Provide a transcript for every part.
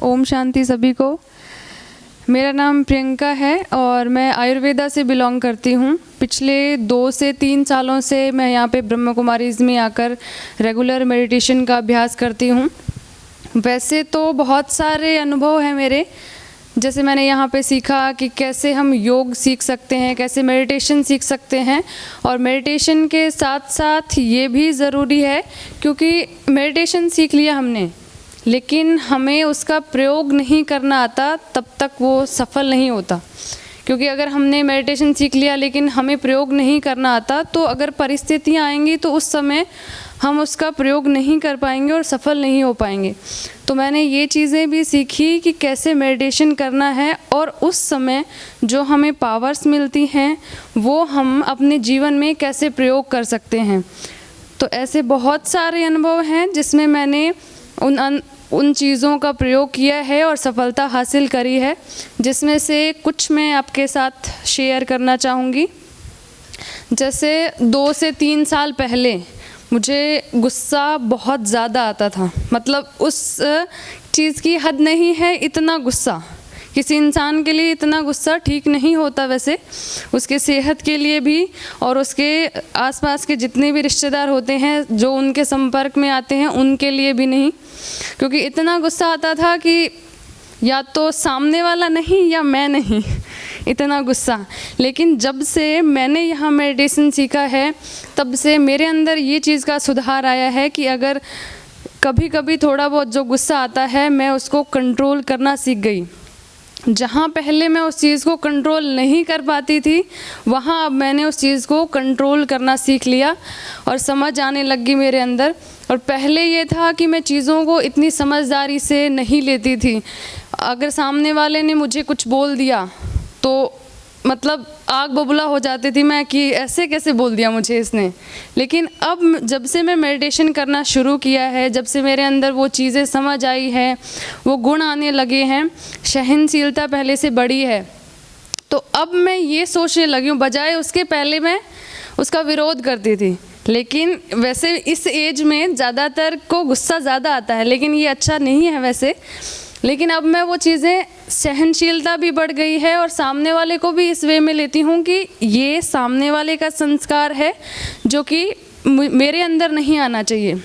ओम शांति सभी को। मेरा नाम प्रियंका है और मैं आयुर्वेदा से बिलोंग करती हूँ। पिछले 2 से 3 सालों से मैं यहाँ पे ब्रह्म कुमारीज़ में आकर रेगुलर मेडिटेशन का अभ्यास करती हूँ। वैसे तो बहुत सारे अनुभव हैं मेरे, जैसे मैंने यहाँ पे सीखा कि कैसे हम योग सीख सकते हैं, कैसे मेडिटेशन सीख सकते हैं। और मेडिटेशन के साथ साथ ये भी ज़रूरी है, क्योंकि मेडिटेशन सीख लिया हमने लेकिन हमें उसका प्रयोग नहीं करना आता, तब तक वो सफल नहीं होता। क्योंकि अगर हमने मेडिटेशन सीख लिया लेकिन हमें प्रयोग नहीं करना आता, तो अगर परिस्थितियाँ आएंगी तो उस समय हम उसका प्रयोग नहीं कर पाएंगे और सफल नहीं हो पाएंगे। तो मैंने ये चीज़ें भी सीखी कि कैसे मेडिटेशन करना है और उस समय जो हमें पावर्स मिलती हैं वो हम अपने जीवन में कैसे प्रयोग कर सकते हैं। तो ऐसे बहुत सारे अनुभव हैं जिसमें मैंने उन चीज़ों का प्रयोग किया है और सफलता हासिल करी है, जिसमें से कुछ मैं आपके साथ शेयर करना चाहूँगी। जैसे 2 से 3 साल पहले मुझे गुस्सा बहुत ज़्यादा आता था, मतलब उस चीज़ की हद नहीं है, इतना गुस्सा। किसी इंसान के लिए इतना गुस्सा ठीक नहीं होता, वैसे उसके सेहत के लिए भी और उसके आसपास के जितने भी रिश्तेदार होते हैं जो उनके संपर्क में आते हैं उनके लिए भी नहीं, क्योंकि इतना गुस्सा आता था कि या तो सामने वाला नहीं या मैं नहीं, इतना गुस्सा। लेकिन जब से मैंने यहाँ मेडिटेशन सीखा है तब से मेरे अंदर ये चीज़ का सुधार आया है कि अगर कभी कभी थोड़ा बहुत जो गुस्सा आता है मैं उसको कंट्रोल करना सीख गई। जहाँ पहले मैं उस चीज़ को कंट्रोल नहीं कर पाती थी, वहाँ अब मैंने उस चीज़ को कंट्रोल करना सीख लिया और समझ आने लग गई मेरे अंदर। और पहले ये था कि मैं चीज़ों को इतनी समझदारी से नहीं लेती थी। अगर सामने वाले ने मुझे कुछ बोल दिया तो मतलब आग बबूला हो जाती थी मैं कि ऐसे कैसे बोल दिया मुझे इसने। लेकिन अब जब से मैं मेडिटेशन करना शुरू किया है, जब से मेरे अंदर वो चीज़ें समझ आई है, वो गुण आने लगे हैं, सहनशीलता पहले से बढ़ी है, तो अब मैं ये सोचने लगी हूँ, बजाय उसके पहले मैं उसका विरोध करती थी। लेकिन वैसे इस एज में ज़्यादातर को गुस्सा ज़्यादा आता है, लेकिन ये अच्छा नहीं है वैसे। लेकिन अब मैं वो चीज़ें, सहनशीलता भी बढ़ गई है और सामने वाले को भी इस वे में लेती हूँ कि ये सामने वाले का संस्कार है जो कि मेरे अंदर नहीं आना चाहिए।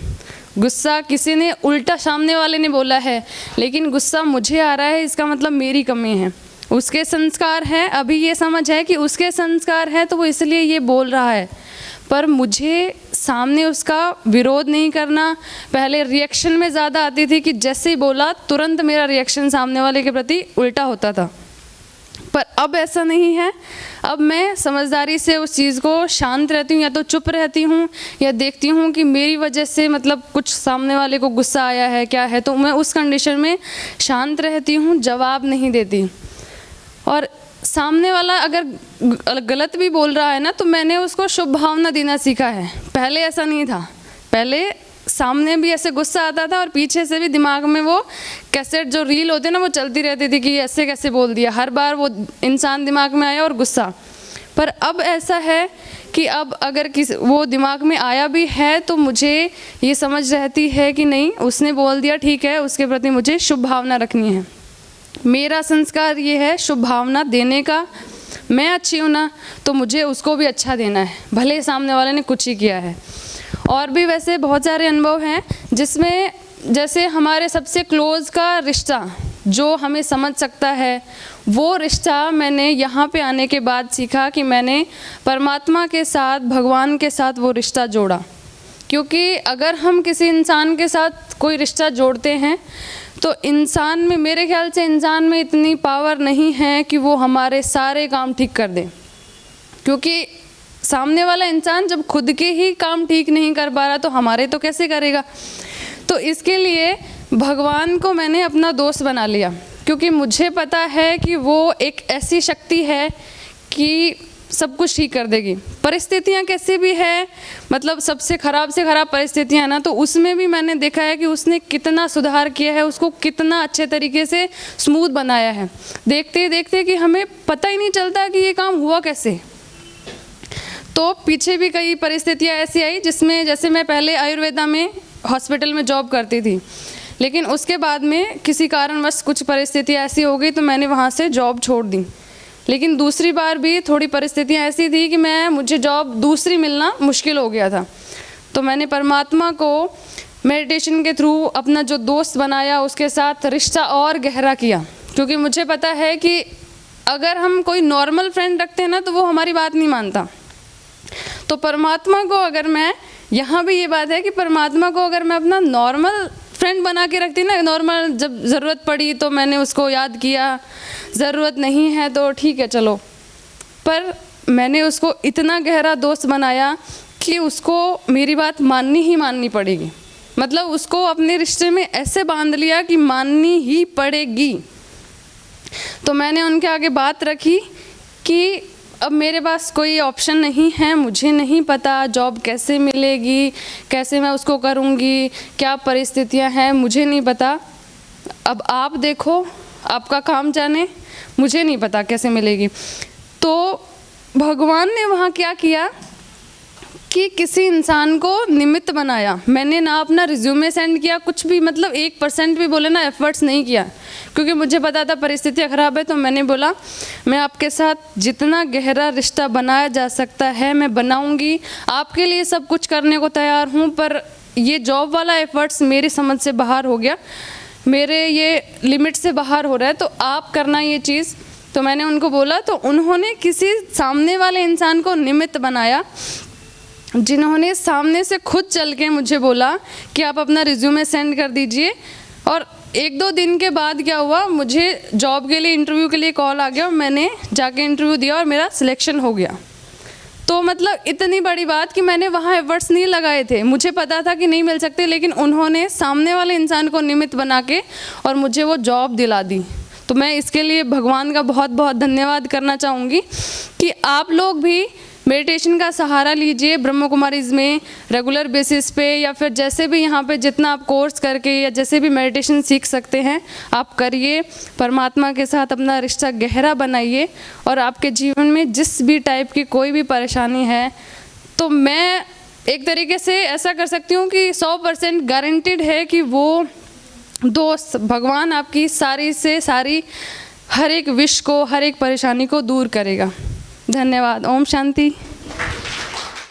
गुस्सा किसी ने उल्टा सामने वाले ने बोला है लेकिन गुस्सा मुझे आ रहा है, इसका मतलब मेरी कमी है। उसके संस्कार है, अभी ये समझ है कि उसके संस्कार है तो वो इसलिए ये बोल रहा है, पर मुझे सामने उसका विरोध नहीं करना। पहले रिएक्शन में ज़्यादा आती थी कि जैसे ही बोला तुरंत मेरा रिएक्शन सामने वाले के प्रति उल्टा होता था, पर अब ऐसा नहीं है। अब मैं समझदारी से उस चीज़ को शांत रहती हूँ, या तो चुप रहती हूँ या देखती हूँ कि मेरी वजह से मतलब कुछ सामने वाले को गुस्सा आया है क्या है, तो मैं उस कंडीशन में शांत रहती हूँ, जवाब नहीं देती। और सामने वाला अगर गलत भी बोल रहा है ना, तो मैंने उसको शुभ भावना देना सीखा है। पहले ऐसा नहीं था, पहले सामने भी ऐसे गुस्सा आता था और पीछे से भी दिमाग में वो कैसेट जो रील होते ना वो चलती रहती थी कि ऐसे कैसे बोल दिया, हर बार वो इंसान दिमाग में आया और गुस्सा। पर अब ऐसा है कि अब अगर वो दिमाग में आया भी है तो मुझे ये समझ रहती है कि नहीं, उसने बोल दिया ठीक है, उसके प्रति मुझे शुभ भावना रखनी है। मेरा संस्कार ये है शुभ भावना देने का। मैं अच्छी हूँ ना, तो मुझे उसको भी अच्छा देना है, भले सामने वाले ने कुछ ही किया है। और भी वैसे बहुत सारे अनुभव हैं जिसमें जैसे हमारे सबसे क्लोज़ का रिश्ता जो हमें समझ सकता है, वो रिश्ता मैंने यहाँ पे आने के बाद सीखा कि मैंने परमात्मा के साथ, भगवान के साथ वो रिश्ता जोड़ा। क्योंकि अगर हम किसी इंसान के साथ कोई रिश्ता जोड़ते हैं तो इंसान में, मेरे ख्याल से इंसान में इतनी पावर नहीं है कि वो हमारे सारे काम ठीक कर दे। क्योंकि सामने वाला इंसान जब खुद के ही काम ठीक नहीं कर पा रहा तो हमारे तो कैसे करेगा। तो इसके लिए भगवान को मैंने अपना दोस्त बना लिया, क्योंकि मुझे पता है कि वो एक ऐसी शक्ति है कि सब कुछ ठीक कर देगी। परिस्थितियाँ कैसे भी है, मतलब सबसे ख़राब से ख़राब परिस्थितियाँ हैं ना, तो उसमें भी मैंने देखा है कि उसने कितना सुधार किया है, उसको कितना अच्छे तरीके से स्मूथ बनाया है। देखते देखते कि हमें पता ही नहीं चलता कि ये काम हुआ कैसे। तो पीछे भी कई परिस्थितियाँ ऐसी आई जिसमें, जैसे मैं पहले आयुर्वेदा में हॉस्पिटल में जॉब करती थी, लेकिन उसके बाद में किसी कारणवश कुछ परिस्थितियाँ ऐसी हो गई तो मैंने वहाँ से जॉब छोड़ दी। लेकिन दूसरी बार भी थोड़ी परिस्थितियाँ ऐसी थी कि मुझे जॉब दूसरी मिलना मुश्किल हो गया था। तो मैंने परमात्मा को मेडिटेशन के थ्रू अपना जो दोस्त बनाया, उसके साथ रिश्ता और गहरा किया, क्योंकि मुझे पता है कि अगर हम कोई नॉर्मल फ्रेंड रखते हैं ना तो वो हमारी बात नहीं मानता। तो परमात्मा को अगर मैं, यहाँ भी ये बात है कि परमात्मा को अगर मैं अपना नॉर्मल फ्रेंड बना के रखती ना, नॉर्मल, जब ज़रूरत पड़ी तो मैंने उसको याद किया, ज़रूरत नहीं है तो ठीक है चलो, पर मैंने उसको इतना गहरा दोस्त बनाया कि उसको मेरी बात माननी ही माननी पड़ेगी। मतलब उसको अपने रिश्ते में ऐसे बांध लिया कि माननी ही पड़ेगी। तो मैंने उनके आगे बात रखी कि अब मेरे पास कोई ऑप्शन नहीं है, मुझे नहीं पता जॉब कैसे मिलेगी, कैसे मैं उसको करूँगी, क्या परिस्थितियाँ हैं, मुझे नहीं पता। अब आप देखो, आपका काम जाने, मुझे नहीं पता कैसे मिलेगी। तो भगवान ने वहाँ क्या किया कि किसी इंसान को निमित्त बनाया। मैंने ना अपना रिज्यूमे सेंड किया, कुछ भी, मतलब 1% भी बोले ना एफर्ट्स नहीं किया, क्योंकि मुझे पता था परिस्थितियाँ ख़राब है। तो मैंने बोला मैं आपके साथ जितना गहरा रिश्ता बनाया जा सकता है मैं बनाऊंगी, आपके लिए सब कुछ करने को तैयार हूँ, पर ये जॉब वाला एफर्ट्स मेरी समझ से बाहर हो गया, मेरे ये लिमिट से बाहर हो रहा है, तो आप करना ये चीज़। तो मैंने उनको बोला, तो उन्होंने किसी सामने वाले इंसान को निमित्त बनाया, जिन्होंने सामने से खुद चल के मुझे बोला कि आप अपना रिज्यूमे सेंड कर दीजिए। और 1-2 दिन के बाद क्या हुआ, मुझे जॉब के लिए, इंटरव्यू के लिए कॉल आ गया और मैंने जाके इंटरव्यू दिया और मेरा सिलेक्शन हो गया। तो मतलब इतनी बड़ी बात कि मैंने वहाँ एफर्ट्स नहीं लगाए थे, मुझे पता था कि नहीं मिल सकते, लेकिन उन्होंने सामने वाले इंसान को निमित्त बना के और मुझे वो जॉब दिला दी। तो मैं इसके लिए भगवान का बहुत बहुत धन्यवाद करना चाहूँगी कि आप लोग भी मेडिटेशन का सहारा लीजिए, ब्रह्म कुमारीज़ में रेगुलर बेसिस पे, या फिर जैसे भी यहाँ पे जितना आप कोर्स करके या जैसे भी मेडिटेशन सीख सकते हैं आप करिए। परमात्मा के साथ अपना रिश्ता गहरा बनाइए, और आपके जीवन में जिस भी टाइप की कोई भी परेशानी है, तो मैं एक तरीके से ऐसा कर सकती हूँ कि 100% गारंटीड है कि वो दोस्त भगवान आपकी सारी से सारी हर एक विश को, हर एक परेशानी को दूर करेगा। धन्यवाद। ओम शांति।